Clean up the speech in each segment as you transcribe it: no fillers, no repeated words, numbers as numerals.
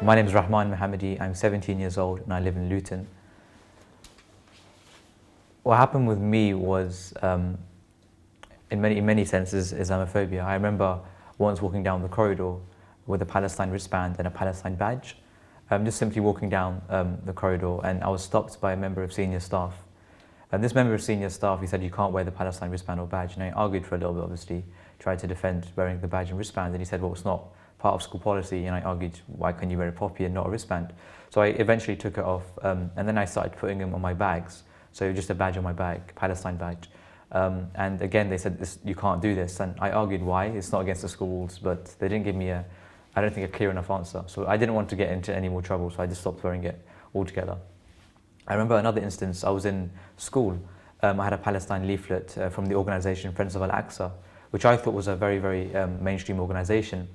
My name is Rahmaan Mohammadi. I'm 17 years old and I live in Luton. What happened with me was, in many senses, Islamophobia. I remember once walking down the corridor with a Palestine wristband and a Palestine badge, just simply walking down the corridor, and I was stopped by a member of senior staff. And this member of senior staff, he said, "You can't wear the Palestine wristband or badge." And I argued for a little bit, obviously, tried to defend wearing the badge and wristband, and he said, "Well, it's not part of school policy." And I argued, "Why can you wear a poppy and not a wristband?" So I eventually took it off, and then I started putting them on my bags. So just a badge on my bag, Palestine badge. And again, they said, "You can't do this." And I argued why. It's not against the school rules, but they didn't give me I don't think, a clear enough answer. So I didn't want to get into any more trouble, so I just stopped wearing it altogether. I remember another instance. I was in school. I had a Palestine leaflet from the organisation Friends of Al-Aqsa, which I thought was a very, very mainstream organisation.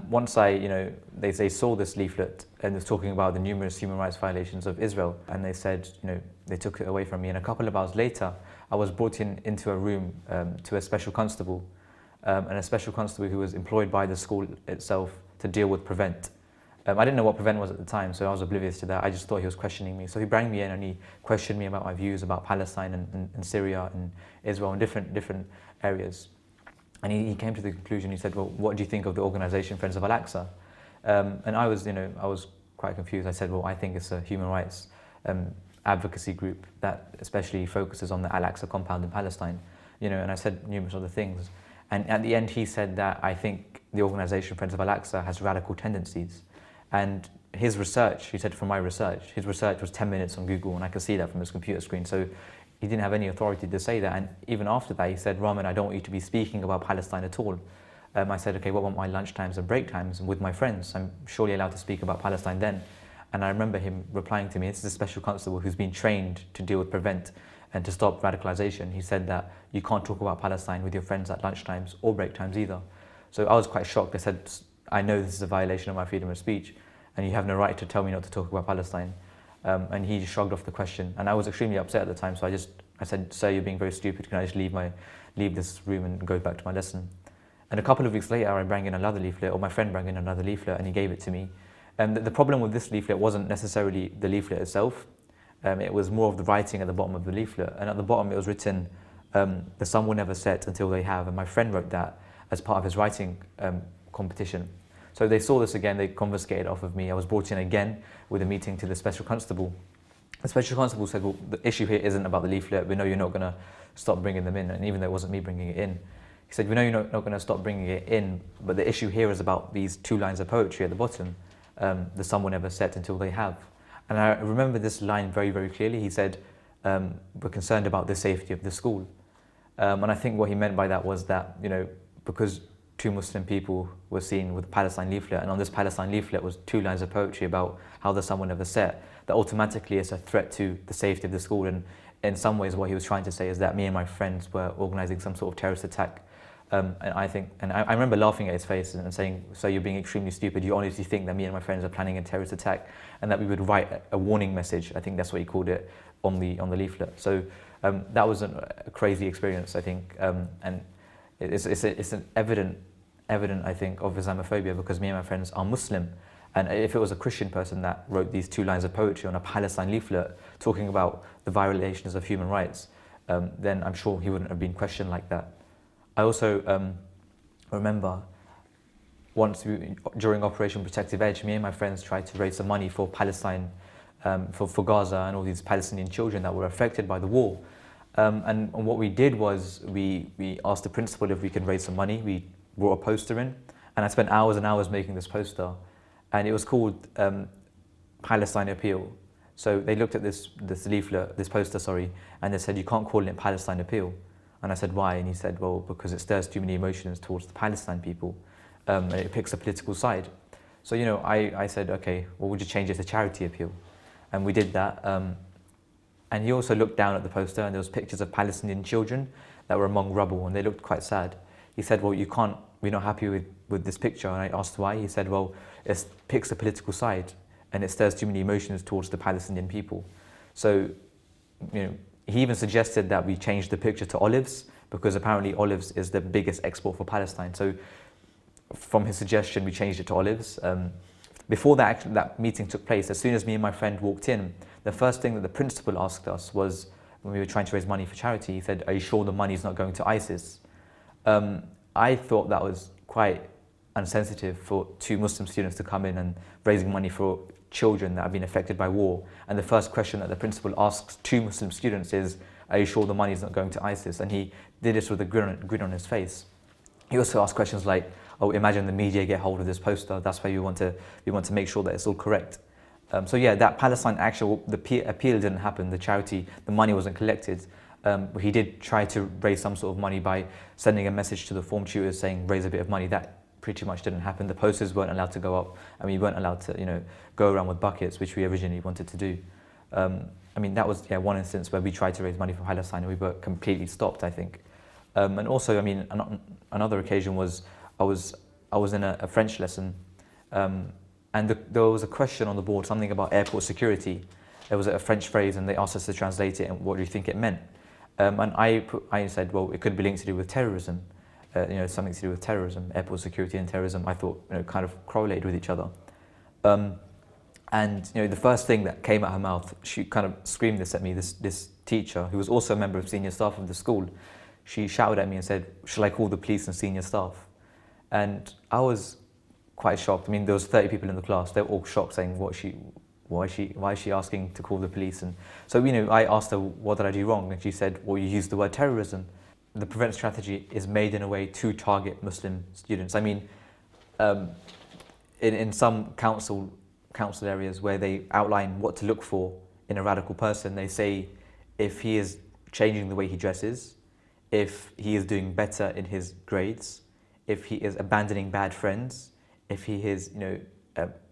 Once they saw this leaflet and was talking about the numerous human rights violations of Israel, and they said, they took it away from me. And a couple of hours later, I was brought into a room to a special constable, and a special constable who was employed by the school itself to deal with Prevent. I didn't know what Prevent was at the time, so I was oblivious to that. I just thought he was questioning me. So he brought me in and he questioned me about my views about Palestine and Syria and Israel and different areas. And he came to the conclusion, he said, "Well, what do you think of the organisation Friends of Al-Aqsa?" And I was quite confused. I said, "Well, I think it's a human rights advocacy group that especially focuses on the Al-Aqsa compound in Palestine." And I said numerous other things. And at the end, he said that I think the organisation Friends of Al-Aqsa has radical tendencies. And his research, he said, from my research, his research was 10 minutes on Google, and I could see that from his computer screen. So he didn't have any authority to say that. And even after that, he said, "Rahmaan, I don't want you to be speaking about Palestine at all." I said, "Okay, what about my lunch times and break times with my friends? I'm surely allowed to speak about Palestine then." And I remember him replying to me, this is a special constable who's been trained to deal with Prevent and to stop radicalization. He said that you can't talk about Palestine with your friends at lunch times or break times either. So I was quite shocked. I said, "I know this is a violation of my freedom of speech, and you have no right to tell me not to talk about Palestine." And he just shrugged off the question. And I was extremely upset at the time, so I said, "Sir, you're being very stupid. Can I just leave this room and go back to my lesson?" And a couple of weeks later, I brought in another leaflet, or my friend brought in another leaflet, and he gave it to me. And the problem with this leaflet wasn't necessarily the leaflet itself. It was more of the writing at the bottom of the leaflet. And at the bottom, it was written, "The sun will never set until they have." And my friend wrote that as part of his writing competition. So they saw this again, they confiscated it off of me. I was brought in again with a meeting to the special constable. The special constable said, "Well, the issue here isn't about the leaflet. We know you're not going to stop bringing them in." And even though it wasn't me bringing it in, he said, "We know you're not going to stop bringing it in, but the issue here is about these 2 lines of poetry at the bottom. The sun will never set until they have." And I remember this line very, very clearly. He said, "We're concerned about the safety of the school." And I think what he meant by that was that, because 2 Muslim people were seen with a Palestine leaflet, and on this Palestine leaflet was 2 lines of poetry about how the sun will never set, that automatically it's a threat to the safety of the school. And in some ways, what he was trying to say is that me and my friends were organising some sort of terrorist attack. And I remember laughing at his face and saying, "So you're being extremely stupid. You honestly think that me and my friends are planning a terrorist attack, and that we would write a warning message?" I think that's what he called it on the leaflet. So that was a crazy experience, I think, and it's an evident, I think, of Islamophobia, because me and my friends are Muslim. And if it was a Christian person that wrote these 2 lines of poetry on a Palestine leaflet talking about the violations of human rights, then I'm sure he wouldn't have been questioned like that. I also remember once during Operation Protective Edge, me and my friends tried to raise some money for Palestine, for Gaza and all these Palestinian children that were affected by the war. And what we did was we asked the principal if we could raise some money. We brought a poster in, and I spent hours and hours making this poster, and it was called Palestine Appeal. So they looked at this leaflet, this poster, and they said, "You can't call it Palestine Appeal." And I said, "Why?" And he said, "Well, because it stirs too many emotions towards the Palestine people. And it picks a political side." So, I said, "Okay, well, would you change it to Charity Appeal?" And we did that. And he also looked down at the poster, and there was pictures of Palestinian children that were among rubble, and they looked quite sad. He said, "Well, we're not happy with this picture." And I asked why. He said, "Well, it picks a political side, and it stirs too many emotions towards the Palestinian people." So, he even suggested that we change the picture to olives, because apparently olives is the biggest export for Palestine. So from his suggestion, we changed it to olives. before that meeting took place, as soon as me and my friend walked in, the first thing that the principal asked us was, when we were trying to raise money for charity, he said, "Are you sure the money is not going to ISIS?" I thought that was quite insensitive for two Muslim students to come in and raising money for children that have been affected by war. And the first question that the principal asks two Muslim students is, "Are you sure the money is not going to ISIS?" And he did this with a grin on his face. He also asked questions like, "Oh, imagine the media get hold of this poster. That's why we want to make sure that it's all correct." So yeah, that Palestine the appeal didn't happen. The charity, the money wasn't collected. He did try to raise some sort of money by sending a message to the form tutors saying, "Raise a bit of money." That pretty much didn't happen. The posters weren't allowed to go up, and we weren't allowed to, go around with buckets, which we originally wanted to do. That was one instance where we tried to raise money for Palestine, and we were completely stopped, I think. And also, another occasion was I was in a French lesson, and there was a question on the board, something about airport security. There was a French phrase, and they asked us to translate it, and what do you think it meant? And I said, well, it could be linked to do with terrorism. Something to do with terrorism, airport security and terrorism. I thought, kind of correlated with each other. And the first thing that came out of her mouth, she kind of screamed this at me. This teacher, who was also a member of senior staff of the school, she shouted at me and said, "Shall I call the police and senior staff?" And I was quite shocked. There was 30 people in the class. They were all shocked, saying, why is she asking to call the police? And so, I asked her, what did I do wrong? And she said, well, you used the word terrorism. The Prevent strategy is made in a way to target Muslim students. In some council areas where they outline what to look for in a radical person, they say if he is changing the way he dresses, if he is doing better in his grades, if he is abandoning bad friends, if he is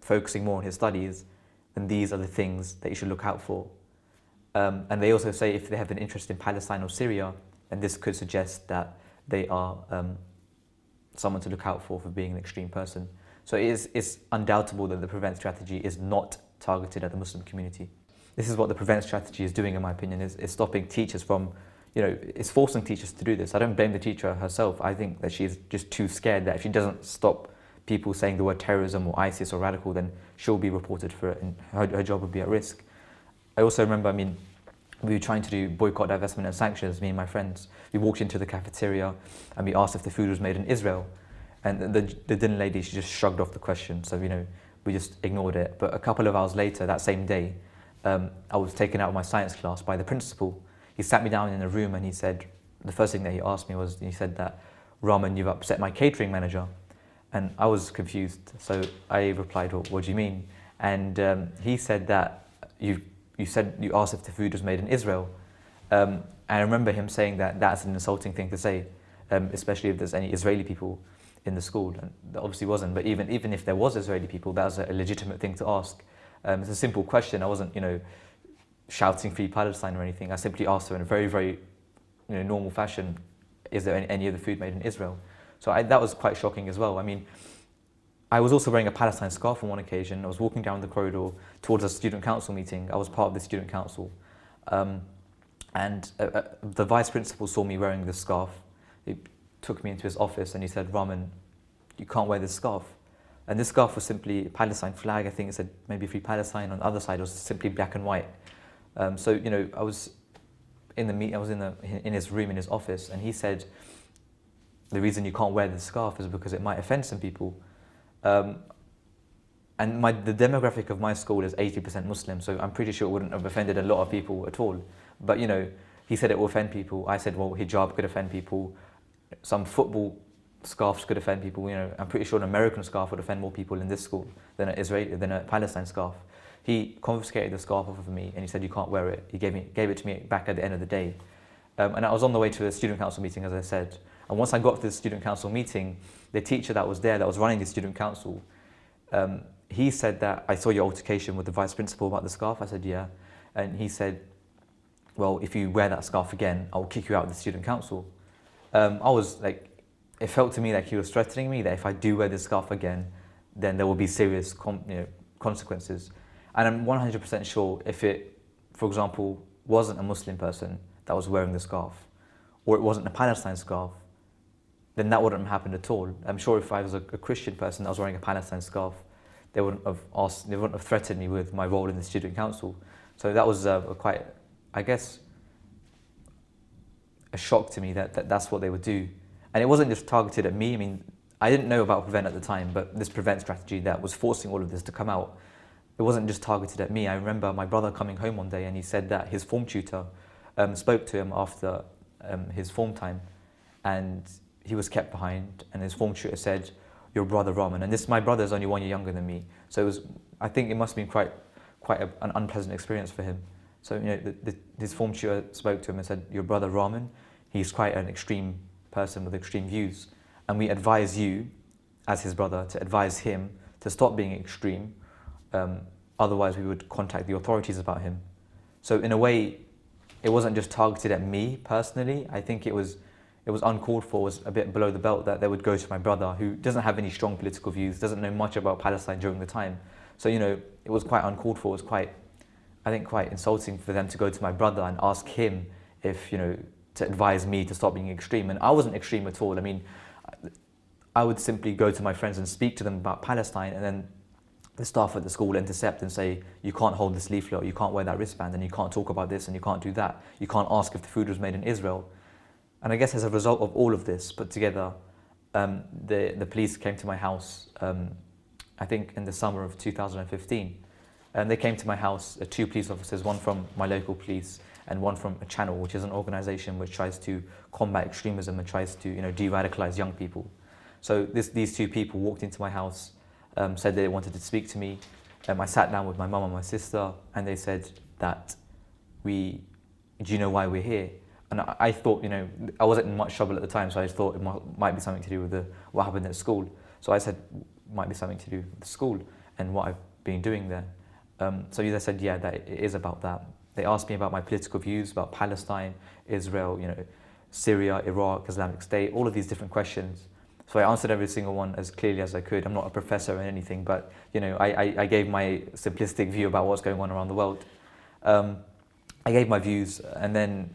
focusing more on his studies, then these are the things that you should look out for. And they also say if they have an interest in Palestine or Syria, and this could suggest that they are someone to look out for being an extreme person. So it's undoubtable that the Prevent strategy is not targeted at the Muslim community. This is what the Prevent strategy is doing, in my opinion, is stopping teachers from, it's forcing teachers to do this. I don't blame the teacher herself. I think that she's just too scared that if she doesn't stop people saying the word terrorism or ISIS or radical, then she'll be reported for it and her job would be at risk. I also remember, we were trying to do boycott, divestment and sanctions, me and my friends. We walked into the cafeteria and we asked if the food was made in Israel. And the dinner lady, she just shrugged off the question. So, we just ignored it. But a couple of hours later, that same day, I was taken out of my science class by the principal. He sat me down in a room and he said, the first thing that he asked me was, he said that, "Rahmaan, you've upset my catering manager." And I was confused. So I replied, well, what do you mean? And he said that you asked if the food was made in Israel. And I remember him saying that that's an insulting thing to say, especially if there's any Israeli people in the school. And there obviously wasn't, but even if there was Israeli people, that was a legitimate thing to ask. It's a simple question. I wasn't, shouting "Free Palestine" or anything. I simply asked her in a very, very, normal fashion, is there any other food made in Israel? So that was quite shocking as well. I was also wearing a Palestine scarf on one occasion. I was walking down the corridor towards a student council meeting. I was part of the student council. And the vice principal saw me wearing this scarf. He took me into his office and he said, "Rahmaan, you can't wear this scarf." And this scarf was simply a Palestine flag. I think it said maybe "Free Palestine." On the other side, it was simply black and white. I was in his room, in his office, and he said, "The reason you can't wear this scarf is because it might offend some people." And the demographic of my school is 80% Muslim, so I'm pretty sure it wouldn't have offended a lot of people at all. But he said it will offend people. I said, well, hijab could offend people. Some football scarves could offend people. I'm pretty sure an American scarf would offend more people in this school than a Palestine scarf. He confiscated the scarf off of me and he said, "You can't wear it." He gave it to me back at the end of the day. And I was on the way to a student council meeting, as I said. And once I got to the student council meeting, the teacher that was there, that was running the student council, he said that, "I saw your altercation with the vice principal about the scarf." I said, "Yeah." And he said, "Well, if you wear that scarf again, I'll kick you out of the student council." I was like, it felt to me like he was threatening me that if I do wear this scarf again, then there will be serious consequences. And I'm 100% sure if it, for example, wasn't a Muslim person that was wearing the scarf, or it wasn't a Palestine scarf, then that wouldn't have happened at all. I'm sure if I was a Christian person that was wearing a Palestine scarf, they wouldn't have threatened me with my role in the student council. So that was quite, I guess, a shock to me that that's what they would do. And it wasn't just targeted at me. I mean, I didn't know about Prevent at the time, but this Prevent strategy that was forcing all of this to come out, it wasn't just targeted at me. I remember my brother coming home one day and he said that his form tutor spoke to him after his form time, and he was kept behind, and his form tutor said, "Your brother Rahmaan." And my brother is only 1 year younger than me. So I think it must have been quite an unpleasant experience for him. So, his form tutor spoke to him and said, "Your brother Rahmaan, he's quite an extreme person with extreme views. And we advise you, as his brother, to advise him to stop being extreme. Otherwise, we would contact the authorities about him." So in a way, it wasn't just targeted at me personally. I think it was uncalled for, was a bit below the belt, that they would go to my brother, who doesn't have any strong political views, doesn't know much about Palestine during the time. So, it was quite uncalled for. It was quite insulting for them to go to my brother and ask him if, to advise me to stop being extreme. And I wasn't extreme at all. I mean, I would simply go to my friends and speak to them about Palestine, and then the staff at the school intercept and say, "You can't hold this leaflet, or you can't wear that wristband, and you can't talk about this, and you can't do that. You can't ask if the food was made in Israel." And I guess as a result of all of this put together, the police came to my house, I think in the summer of 2015. And they came to my house, 2 police officers, one from my local police and one from a channel, which is an organization which tries to combat extremism and tries to de-radicalize young people. So these 2 people walked into my house, said they wanted to speak to me. I sat down with my mum and my sister, and they said that, "Do you know why we're here?" And I thought, I wasn't in much trouble at the time, so I just thought it might be something to do with what happened at school. So I said, "Might be something to do with the school and what I've been doing there." So they said, "Yeah, that it is about that." They asked me about my political views about Palestine, Israel, Syria, Iraq, Islamic State, all of these different questions. So I answered every single one as clearly as I could. I'm not a professor or anything, but I gave my simplistic view about what's going on around the world. I gave my views, and then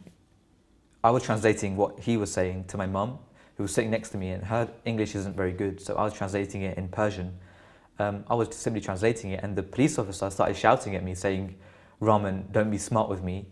I was translating what he was saying to my mum, who was sitting next to me, and her English isn't very good, so I was translating it in Persian. I was simply translating it, and the police officer started shouting at me, saying, "Rahmaan, don't be smart with me.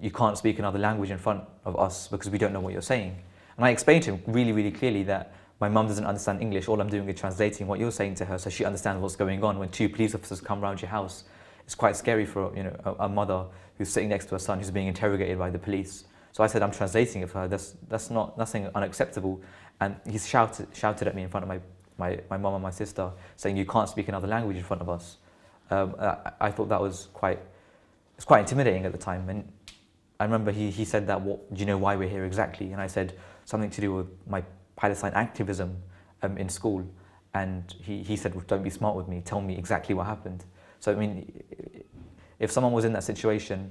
You can't speak another language in front of us because we don't know what you're saying." And I explained to him really, really clearly that my mum doesn't understand English. All I'm doing is translating what you're saying to her so she understands what's going on. When 2 police officers come around your house, it's quite scary for a mother who's sitting next to her son who's being interrogated by the police. So I said, "I'm translating it for her. That's nothing unacceptable." And he shouted at me in front of my mum and my sister, saying, "You can't speak another language in front of us." I thought that was quite intimidating at the time. And I remember he said that, "Do you know why we're here exactly?" And I said, "Something to do with my Palestine activism in school." And he said, "Well, don't be smart with me. Tell me exactly what happened." So, I mean, if someone was in that situation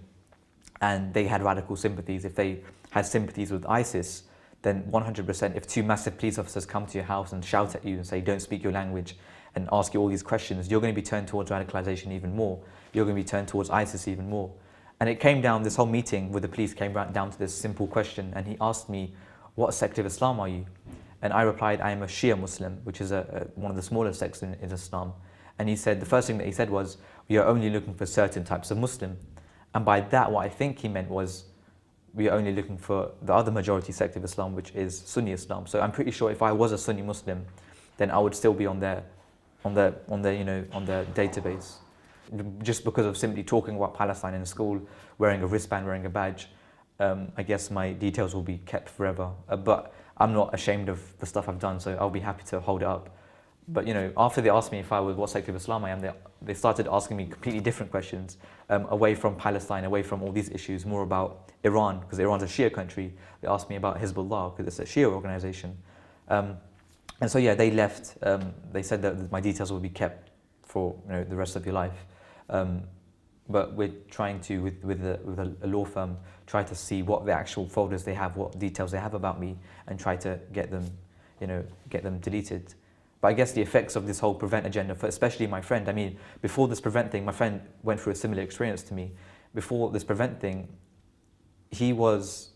and they had radical sympathies, if they had sympathies with ISIS, then 100%, if 2 massive police officers come to your house and shout at you and say, "Don't speak your language," and ask you all these questions, you're going to be turned towards radicalization even more. You're going to be turned towards ISIS even more. And it came down, this whole meeting with the police came down to this simple question. And he asked me, "What sect of Islam are you?" And I replied, "I am a Shia Muslim," which is one of the smaller sects in Islam. And he said, the first thing that he said was, "We are only looking for certain types of Muslim." And by that, what I think he meant was, we are only looking for the other majority sect of Islam, which is Sunni Islam. So I'm pretty sure if I was a Sunni Muslim, then I would still be on their database. Just because of simply talking about Palestine in school, wearing a wristband, wearing a badge, I guess my details will be kept forever. But I'm not ashamed of the stuff I've done, so I'll be happy to hold it up. But after they asked me if I was what sect of Islam I am, they started asking me completely different questions, away from Palestine, away from all these issues, more about Iran, because Iran's a Shia country. They asked me about Hezbollah, because it's a Shia organization. And so they left. They said that my details will be kept for the rest of your life. But we're trying to, with a law firm, try to see what the actual folders they have, what details they have about me, and try to get them deleted. But I guess the effects of this whole Prevent agenda, for especially my friend, I mean, before this Prevent thing, my friend went through a similar experience to me. Before this Prevent thing, he was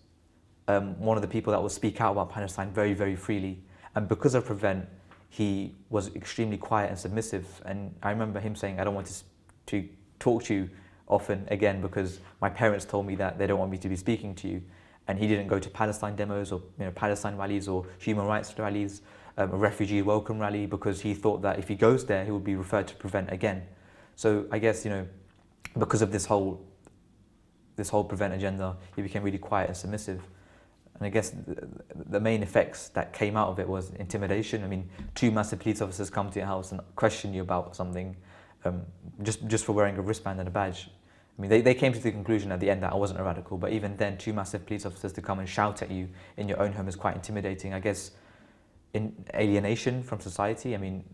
one of the people that would speak out about Palestine very, very freely. And because of Prevent, he was extremely quiet and submissive. And I remember him saying, I don't want to talk to you often again because my parents told me that they don't want me to be speaking to you. And he didn't go to Palestine demos or Palestine rallies or human rights rallies, a refugee welcome rally, because he thought that if he goes there, he would be referred to Prevent again. So I guess, because of this whole Prevent agenda, he became really quiet and submissive. And I guess the main effects that came out of it was intimidation. I mean, 2 massive police officers come to your house and question you about something, just for wearing a wristband and a badge. I mean, they came to the conclusion at the end that I wasn't a radical, but even then, 2 massive police officers to come and shout at you in your own home is quite intimidating. I guess in alienation from society, I mean,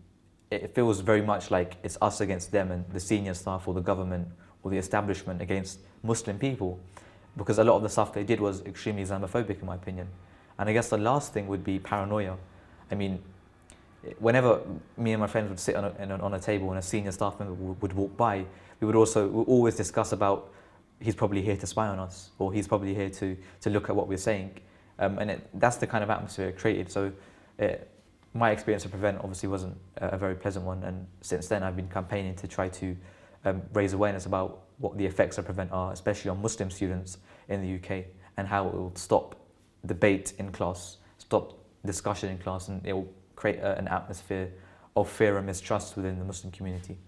it feels very much like it's us against them and the senior staff or the government or the establishment against Muslim people, because a lot of the stuff they did was extremely Islamophobic in my opinion. And I guess the last thing would be paranoia. I mean, whenever me and my friends would sit on a table and a senior staff member would walk by, we would always discuss about he's probably here to spy on us, or he's probably here to look at what we're saying. That's the kind of atmosphere it created. So my experience of Prevent obviously wasn't a very pleasant one, and since then I've been campaigning to try to raise awareness about what the effects of Prevent are, especially on Muslim students in the UK, and how it will stop debate in class, stop discussion in class, and it will create an atmosphere of fear and mistrust within the Muslim community.